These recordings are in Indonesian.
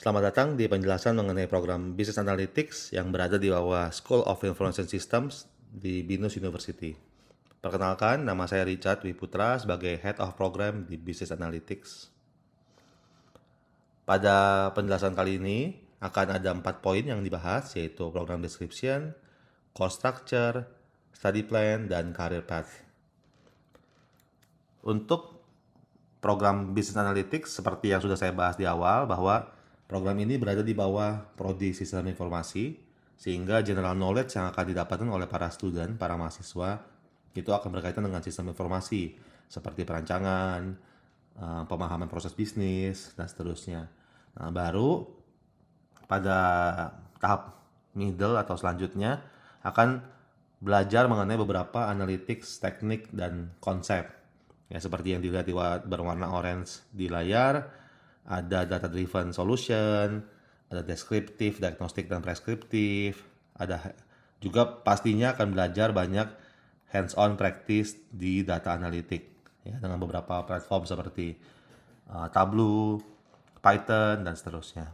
Selamat datang di penjelasan mengenai program Business Analytics yang berada di bawah School of Information Systems di BINUS University. Perkenalkan, nama saya Richard Wiputra sebagai Head of Program di Business Analytics. Pada penjelasan kali ini akan ada 4 poin yang dibahas, yaitu program description, course structure, study plan, dan career path. Untuk program Business Analytics, seperti yang sudah saya bahas di awal, bahwa program ini berada di bawah Prodi Sistem Informasi, sehingga general knowledge yang akan didapatkan oleh para student, para mahasiswa, itu akan berkaitan dengan sistem informasi, seperti perancangan, pemahaman proses bisnis, dan seterusnya. Nah, baru pada tahap middle atau selanjutnya akan belajar mengenai beberapa analytics, teknik, dan konsep. Ya, seperti yang dilihat di berwarna orange di layar, ada data driven solution, ada deskriptif, diagnostik, dan preskriptif. Ada juga pastinya akan belajar banyak hands-on practice di data analitik, ya, dengan beberapa platform seperti Tableau, Python, dan seterusnya.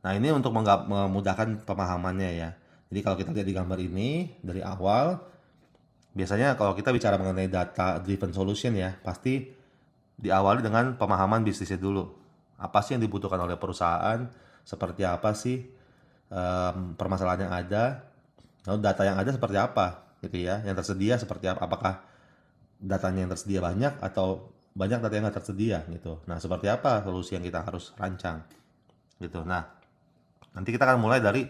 Nah, ini untuk memudahkan pemahamannya ya. Jadi kalau kita lihat di gambar ini dari awal, biasanya kalau kita bicara mengenai data driven solution ya, pasti diawali dengan pemahaman bisnisnya dulu. Apa sih yang dibutuhkan oleh perusahaan? Seperti apa sih permasalahan yang ada? Lalu data yang ada seperti apa? Gitu ya. Yang tersedia seperti apa? Apakah datanya yang tersedia banyak atau banyak data yang nggak tersedia gitu. Nah, seperti apa solusi yang kita harus rancang gitu. Nah, nanti kita akan mulai dari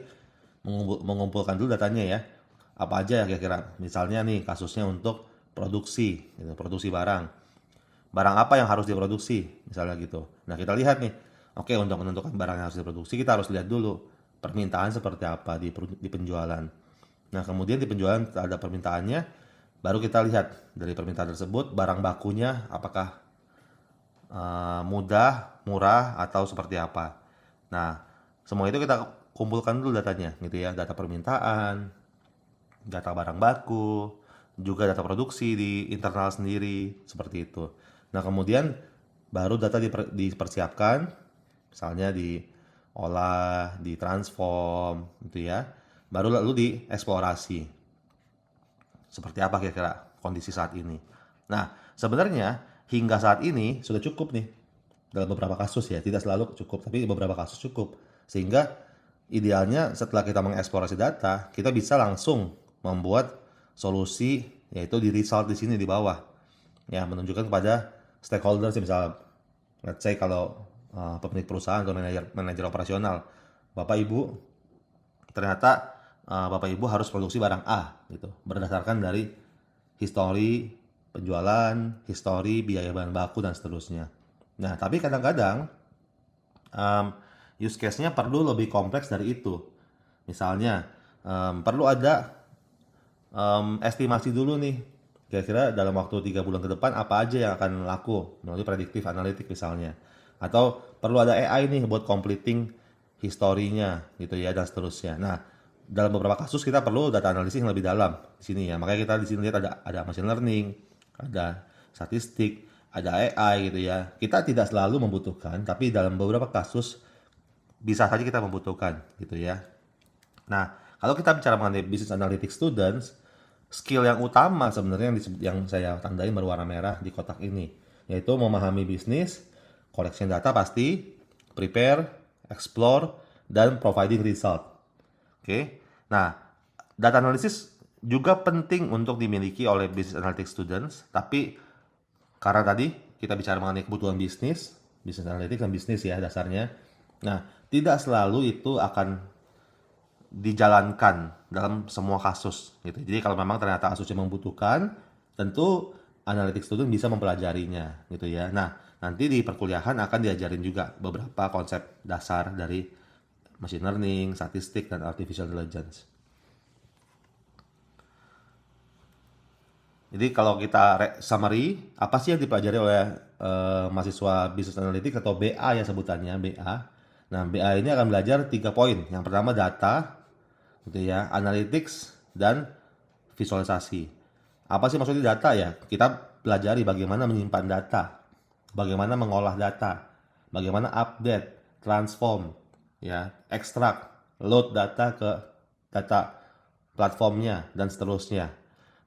mengumpulkan dulu datanya ya. Apa aja ya kira-kira? Misalnya nih kasusnya untuk produksi, gitu, produksi barang. Barang apa yang harus diproduksi, misalnya gitu. Nah, kita lihat nih. Oke, untuk menentukan barang yang harus diproduksi, kita harus lihat dulu permintaan seperti apa di penjualan. Nah, kemudian di penjualan ada permintaannya, baru kita lihat dari permintaan tersebut barang bakunya apakah mudah, murah, atau seperti apa. Nah, semua itu kita kumpulkan dulu datanya, gitu ya, data permintaan, data barang baku, juga data produksi di internal sendiri, seperti itu. Nah, kemudian baru data dipersiapkan, misalnya diolah, ditransform, gitu ya. Baru lalu dieksplorasi. Seperti apa kira-kira kondisi saat ini. Nah, sebenarnya hingga saat ini sudah cukup nih. Dalam beberapa kasus ya, tidak selalu cukup, tapi beberapa kasus cukup. Sehingga idealnya setelah kita mengeksplorasi data, kita bisa langsung membuat solusi, yaitu di result di sini di bawah. Ya, menunjukkan kepada stakeholders, misalnya let's say kalau pemilik perusahaan atau manajer operasional, Bapak Ibu, ternyata Bapak Ibu harus produksi barang A gitu, berdasarkan dari histori penjualan, histori biaya bahan baku, dan seterusnya. Nah, tapi kadang-kadang use case-nya perlu lebih kompleks dari itu. Misalnya perlu ada estimasi dulu nih, kira-kira dalam waktu 3 bulan ke depan apa aja yang akan laku melalui prediktif analitik misalnya. Atau perlu ada AI nih buat completing historinya gitu ya, dan seterusnya. Nah, dalam beberapa kasus kita perlu data analisis yang lebih dalam di sini ya. Makanya kita di sini lihat ada machine learning, ada statistik, ada AI gitu ya. Kita tidak selalu membutuhkan, tapi dalam beberapa kasus bisa saja kita membutuhkan gitu ya. Nah, kalau kita bicara mengenai business analytics students, skill yang utama sebenarnya yang saya tandai berwarna merah di kotak ini, yaitu memahami bisnis, collection data pasti, prepare, explore, dan providing result. Oke. Nah, data analysis juga penting untuk dimiliki oleh business analytics students, tapi karena tadi kita bicara mengenai kebutuhan bisnis, business analytics dan bisnis ya dasarnya. Nah, tidak selalu itu akan dijalankan dalam semua kasus gitu. Jadi kalau memang ternyata kasusnya membutuhkan, tentu analytics student bisa mempelajarinya gitu ya. Nah, nanti di perkuliahan akan diajarin juga beberapa konsep dasar dari machine learning, statistik, dan artificial intelligence. Jadi kalau kita summary, apa sih yang dipelajari oleh mahasiswa Business Analytics atau BA ya sebutannya, BA. Nah, BA ini akan belajar 3 poin. Yang pertama data, gitu ya, analytics, dan visualisasi. Apa sih maksudnya data ya? Kita pelajari bagaimana menyimpan data, bagaimana mengolah data, bagaimana update, transform, ya, ekstrak, load data ke data platformnya, dan seterusnya.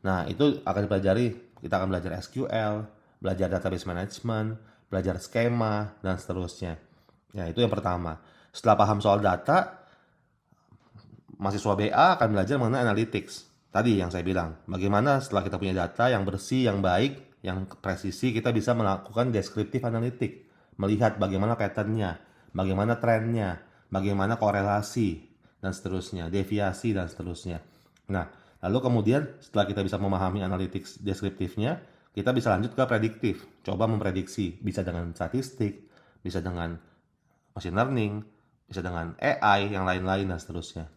Nah, itu akan dipelajari, kita akan belajar SQL, belajar database management, belajar skema, dan seterusnya. Ya, itu yang pertama. Setelah paham soal data, mahasiswa BA akan belajar mengenai analytics. Tadi yang saya bilang, bagaimana setelah kita punya data yang bersih, yang baik, yang presisi, kita bisa melakukan descriptive analytics, melihat bagaimana patternnya, bagaimana trennya, bagaimana korelasi, dan seterusnya, deviasi, dan seterusnya. Nah, lalu kemudian setelah kita bisa memahami analytics deskriptifnya, kita bisa lanjut ke prediktif, coba memprediksi, bisa dengan statistik, bisa dengan machine learning, bisa dengan AI, yang lain-lain, dan seterusnya.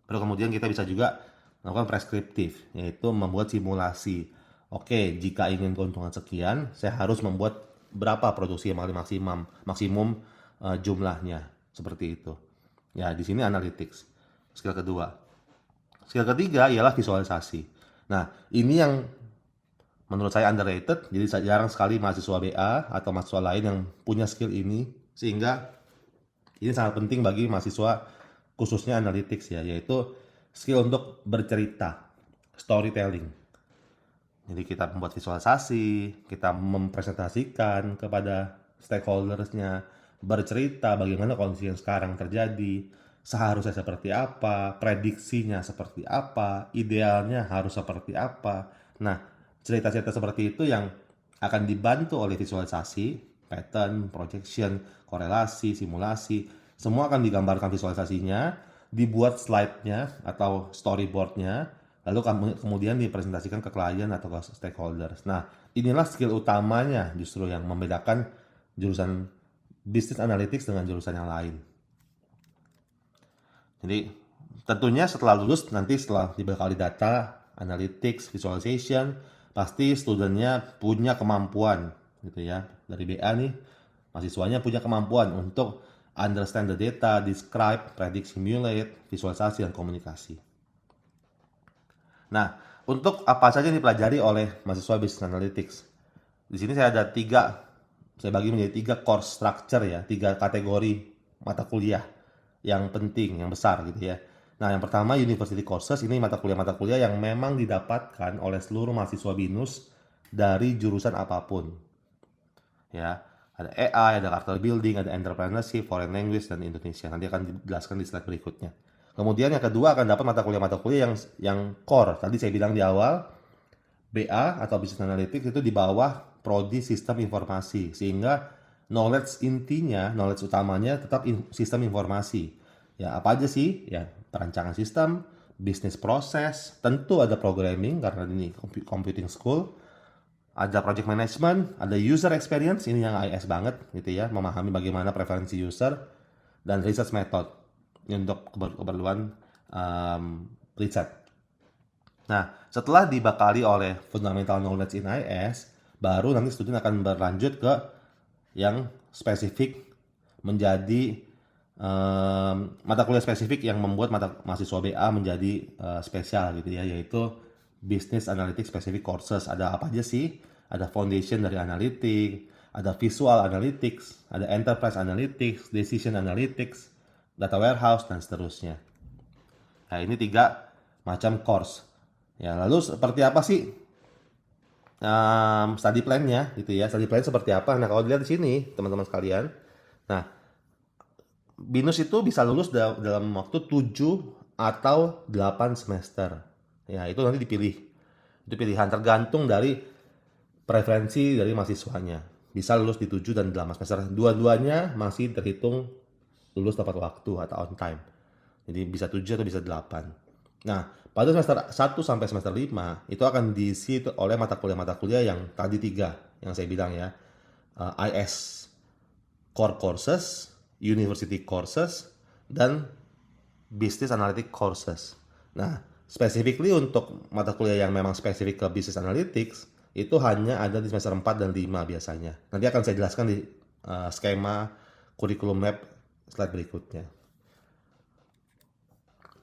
Lalu kemudian kita bisa juga melakukan preskriptif, yaitu membuat simulasi. Oke, jika ingin keuntungan sekian, saya harus membuat berapa produksi yang maksimum jumlahnya, seperti itu. Ya, di sini analytics. Skill kedua. Skill ketiga ialah visualisasi. Nah, ini yang menurut saya underrated, jadi jarang sekali mahasiswa BA atau mahasiswa lain yang punya skill ini, sehingga ini sangat penting bagi mahasiswa khususnya analytics ya, yaitu skill untuk bercerita, storytelling. Jadi kita membuat visualisasi, kita mempresentasikan kepada stakeholdersnya, bercerita bagaimana kondisi yang sekarang terjadi, seharusnya seperti apa, prediksinya seperti apa, idealnya harus seperti apa. Nah, cerita-cerita seperti itu yang akan dibantu oleh visualisasi, pattern, projection, korelasi, simulasi, semua akan digambarkan visualisasinya, dibuat slide-nya atau storyboard-nya, lalu kemudian dipresentasikan ke klien atau ke stakeholders. Nah, inilah skill utamanya justru yang membedakan jurusan Business Analytics dengan jurusan yang lain. Jadi, tentunya setelah lulus, nanti setelah dibekali data, analytics, visualization, pasti studentnya punya kemampuan, gitu ya. Dari BA nih, mahasiswanya punya kemampuan untuk understand the data, describe, predict, simulate, visualisasi, dan komunikasi. Nah, untuk apa saja yang dipelajari oleh mahasiswa Business Analytics? Di sini saya bagi menjadi 3 course structure ya, 3 kategori mata kuliah yang penting, yang besar gitu ya. Nah, yang pertama University Courses, ini mata kuliah yang memang didapatkan oleh seluruh mahasiswa BINUS dari jurusan apapun. Ya, ada AI, ada character building, ada entrepreneurship, foreign language, dan Indonesia. Nanti akan dijelaskan di slide berikutnya. Kemudian yang kedua akan dapat mata kuliah yang core. Tadi saya bilang di awal, BA atau Business Analytics itu di bawah prodi sistem informasi, sehingga knowledge utamanya tetap sistem informasi. Ya, apa aja sih? Ya, perancangan sistem, bisnis proses, tentu ada programming karena ini computing school, ada project management, ada user experience, ini yang IS banget gitu ya, memahami bagaimana preferensi user, dan research method untuk keperluan riset. Nah, setelah dibekali oleh fundamental knowledge in IS, baru nanti student akan berlanjut ke yang spesifik menjadi mata kuliah spesifik yang membuat mahasiswa BA menjadi spesial gitu ya, yaitu Business Analytics Specific Courses. Ada apa aja sih? Ada Foundation dari Analytics, ada Visual Analytics, ada Enterprise Analytics, Decision Analytics, Data Warehouse, dan seterusnya. Nah, ini 3 macam course. Ya, lalu seperti apa sih study plan-nya gitu ya? Study plan seperti apa? Nah, kalau dilihat di sini, teman-teman sekalian. Nah, BINUS itu bisa lulus dalam waktu 7 atau 8 semester. Ya, itu nanti dipilih. Itu pilihan tergantung dari preferensi dari mahasiswanya. Bisa lulus di 7 dan 8 semester. Dua-duanya masih terhitung lulus tepat waktu atau on time. Jadi bisa 7 atau bisa 8. Nah, pada semester 1 sampai semester 5 itu akan diisi oleh mata kuliah yang tadi 3 yang saya bilang ya. IS Core Courses, University Courses, dan Business Analytics Courses. Nah, specifically untuk mata kuliah yang memang spesifik ke Business Analytics, itu hanya ada di semester 4 dan 5 biasanya. Nanti akan saya jelaskan di skema curriculum map slide berikutnya.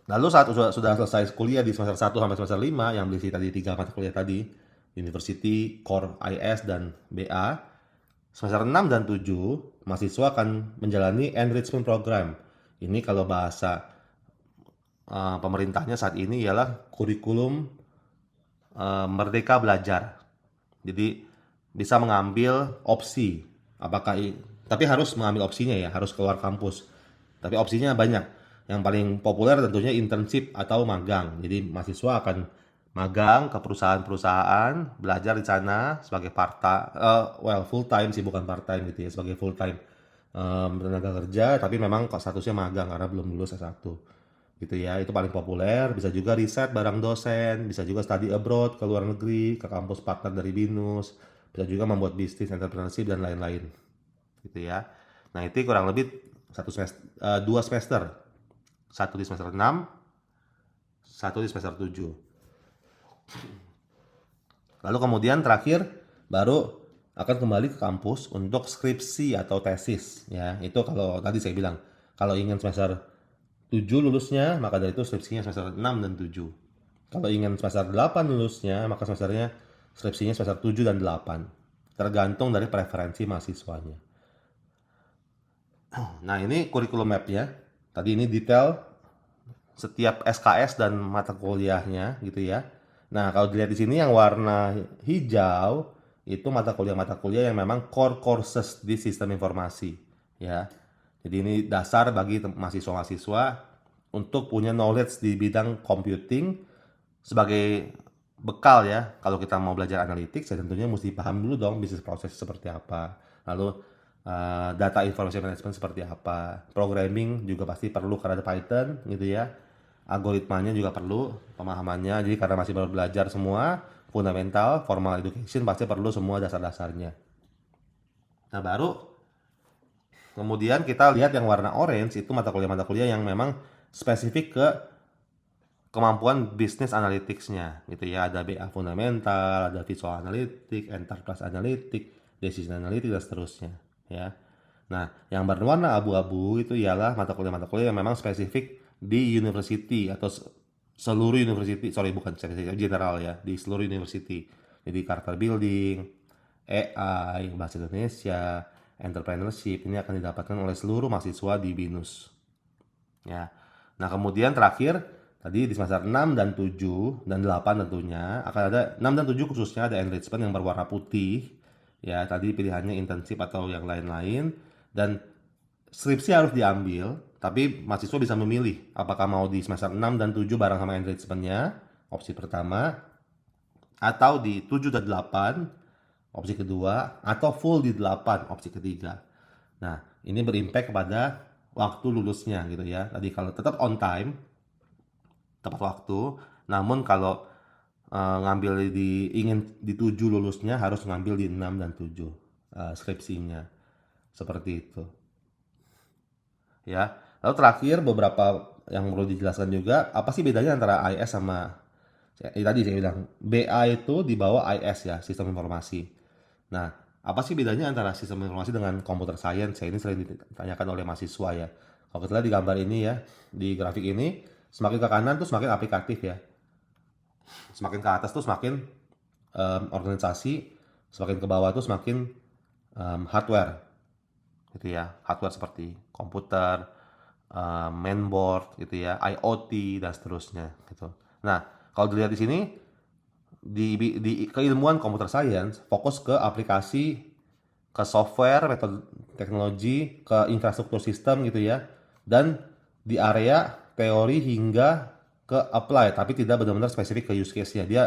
Lalu saat sudah selesai kuliah di semester 1 sampai semester 5 yang berisi tadi 3 mata kuliah tadi, University, Core IS, dan BA, Semester 6 dan 7, mahasiswa akan menjalani enrichment program. Ini kalau bahasa pemerintahnya saat ini ialah kurikulum Merdeka Belajar. Jadi bisa mengambil opsi, tapi harus mengambil opsinya ya, harus keluar kampus. Tapi opsinya banyak. Yang paling populer tentunya internship atau magang. Jadi mahasiswa akan magang ke perusahaan-perusahaan, belajar di sana sebagai full time sih, bukan part time gitu ya, sebagai full time tenaga kerja, tapi memang kok statusnya magang karena belum lulus S1 gitu ya. Itu paling populer. Bisa juga riset bareng dosen, bisa juga study abroad ke luar negeri, ke kampus partner dari BINUS, bisa juga membuat bisnis entrepreneurship dan lain-lain gitu ya. Nah, itu kurang lebih dua semester, satu di semester 6, satu di semester 7. Lalu kemudian terakhir baru akan kembali ke kampus untuk skripsi atau tesis ya. Itu kalau tadi saya bilang, kalau ingin semester 7 lulusnya, maka dari itu skripsinya semester 6 dan 7. Kalau ingin semester 8 lulusnya, maka skripsinya semester 7 dan 8. Tergantung dari preferensi mahasiswanya. Nah, ini kurikulum map-nya. Tadi ini detail setiap SKS dan mata kuliahnya gitu ya. Nah, kalau dilihat di sini yang warna hijau itu mata kuliah yang memang core courses di sistem informasi ya. Jadi ini dasar bagi mahasiswa-mahasiswa untuk punya knowledge di bidang computing sebagai bekal ya. Kalau kita mau belajar analytics, ya tentunya mesti paham dulu dong bisnis proses seperti apa. Lalu data information management seperti apa. Programming juga pasti perlu karena ada Python gitu ya. Algoritmanya juga perlu pemahamannya. Jadi karena masih baru belajar semua, fundamental, formal education pasti perlu semua dasar-dasarnya. Nah, baru kemudian kita lihat yang warna orange itu mata kuliah yang memang spesifik ke kemampuan bisnis analytics-nya gitu ya. Ada BA fundamental, ada visual analytics, enterprise analytics, decision analytics dan seterusnya ya. Nah, yang berwarna abu-abu itu ialah mata kuliah yang memang spesifik di university atau seluruh university, bukan general ya, di seluruh university. Jadi character building, AI, bahasa Indonesia, entrepreneurship ini akan didapatkan oleh seluruh mahasiswa di BINUS. Ya. Nah, kemudian terakhir tadi di semester 6 dan 7 dan 8 tentunya akan ada 6 dan 7 khususnya ada enrichment yang berwarna putih. Ya, tadi pilihannya internship atau yang lain-lain dan skripsi harus diambil, tapi mahasiswa bisa memilih apakah mau di semester 6 dan 7 bareng sama enrichment-nya, opsi pertama, atau di 7 dan 8, opsi kedua, atau full di 8, opsi ketiga. Nah, ini berimpact kepada waktu lulusnya gitu ya. Tadi kalau tetap on time, tepat waktu, namun kalau ingin di 7 lulusnya harus ngambil di 6 dan 7 skripsinya. Seperti itu. Ya. Lalu terakhir beberapa yang perlu dijelaskan juga, apa sih bedanya antara IS sama tadi saya bilang BA itu di bawah IS ya, sistem informasi. Nah, apa sih bedanya antara sistem informasi dengan computer science? Ya, ini sering ditanyakan oleh mahasiswa ya. Kalau kita lihat di gambar ini ya, di grafik ini, semakin ke kanan tuh semakin aplikatif ya. Semakin ke atas tuh semakin organisasi, semakin ke bawah tuh semakin hardware. Gitu ya, hardware seperti komputer, mainboard gitu ya, IoT dan seterusnya gitu. Nah, kalau dilihat di sini di keilmuan computer science fokus ke aplikasi, ke software, metode teknologi, ke infrastruktur sistem gitu ya, dan di area teori hingga ke apply, tapi tidak benar-benar spesifik ke use case-nya. Dia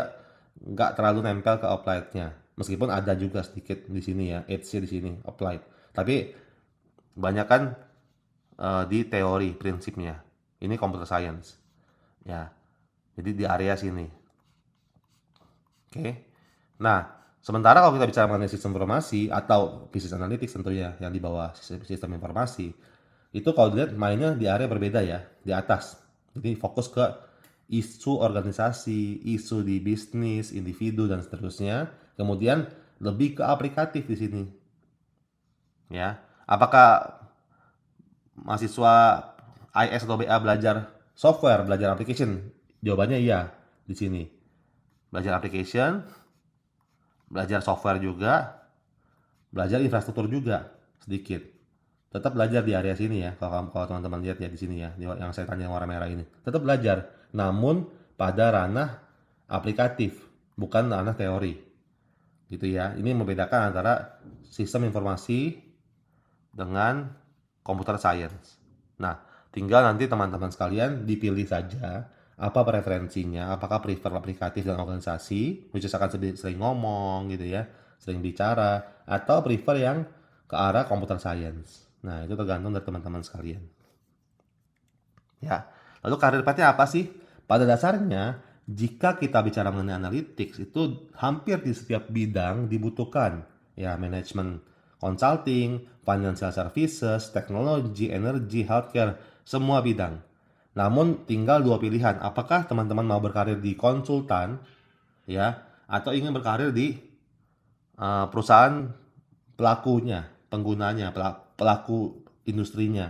nggak terlalu nempel ke applied-nya, meskipun ada juga sedikit di sini ya, edge-nya di sini applied, tapi banyak kan di teori prinsipnya. Ini computer science ya, jadi di area sini. Oke. Nah, sementara kalau kita bicara mengenai sistem informasi atau business analytics tentunya yang di bawah sistem informasi, itu kalau dilihat mainnya di area berbeda ya, di atas. Jadi fokus ke isu organisasi, isu di bisnis, individu dan seterusnya. Kemudian lebih ke aplikatif di sini. Ya. Apakah mahasiswa IS atau BA belajar software, belajar application? Jawabannya iya di sini. Belajar application, belajar software juga, belajar infrastruktur juga sedikit. Tetap belajar di area sini ya. Kalau teman-teman lihat ya di sini ya, yang saya tanya yang warna merah ini. Tetap belajar, namun pada ranah aplikatif, bukan ranah teori. Gitu ya. Ini membedakan antara sistem informasi dengan computer science. Nah, tinggal nanti teman-teman sekalian dipilih saja apa preferensinya, apakah prefer aplikatif dan organisasi, which is akan sering ngomong gitu ya, sering bicara, atau prefer yang ke arah computer science. Nah, itu tergantung dari teman-teman sekalian. Ya, lalu karir pathnya apa sih? Pada dasarnya, jika kita bicara mengenai analytics, itu hampir di setiap bidang dibutuhkan. Ya, manajemen consulting, financial services, teknologi, energi, healthcare, semua bidang. Namun tinggal dua pilihan, apakah teman-teman mau berkarir di konsultan, ya, atau ingin berkarir di perusahaan pelakunya, penggunanya, pelaku industrinya,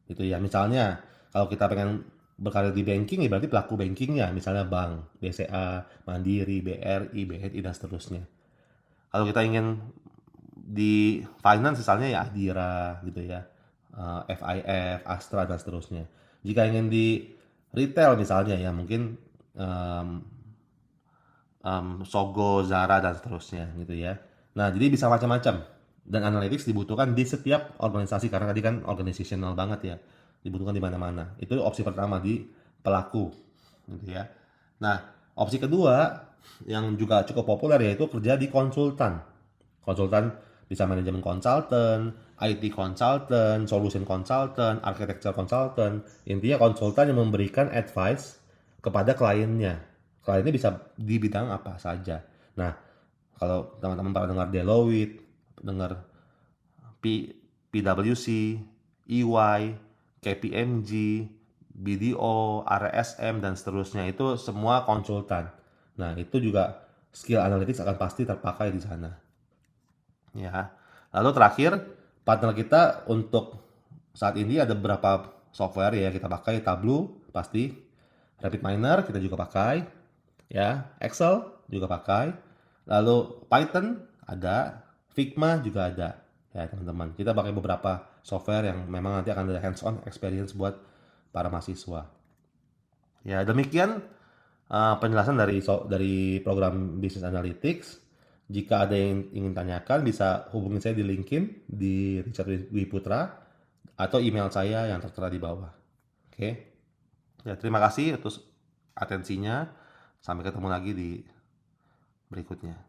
gitu ya. Misalnya kalau kita pengen berkarir di banking, ya berarti pelaku bankingnya, misalnya bank, BCA, Mandiri, BRI, BNI dan seterusnya. Kalau kita ingin di finance, misalnya ya Adira, gitu ya, FIF, Astra dan seterusnya. Jika ingin di retail misalnya ya mungkin Sogo, Zara dan seterusnya gitu ya. Nah, jadi bisa macam-macam. Dan analytics dibutuhkan di setiap organisasi karena tadi kan organizational banget ya. Dibutuhkan di mana-mana. Itu opsi pertama di pelaku gitu ya. Nah, opsi kedua yang juga cukup populer yaitu kerja di konsultan. Konsultan bisa manajemen konsultan, IT konsultan, solution konsultan, architecture konsultan. Intinya konsultan yang memberikan advice kepada kliennya. Kliennya bisa di bidang apa saja. Nah, kalau teman-teman pernah dengar Deloitte, dengar PwC, EY, KPMG, BDO, RSM, dan seterusnya. Itu semua konsultan. Nah, itu juga skill analytics akan pasti terpakai di sana. Ya. Lalu terakhir, partner kita untuk saat ini ada beberapa software ya kita pakai. Tableau pasti, RapidMiner kita juga pakai, ya, Excel juga pakai, lalu Python ada, Figma juga ada, ya teman-teman. Kita pakai beberapa software yang memang nanti akan ada hands-on experience buat para mahasiswa. Ya demikian penjelasan dari program Business Analytics. Jika ada yang ingin tanyakan bisa hubungi saya di LinkedIn di Richard Wiputra atau email saya yang tertera di bawah. Oke. Ya, terima kasih atas atensinya. Sampai ketemu lagi di berikutnya.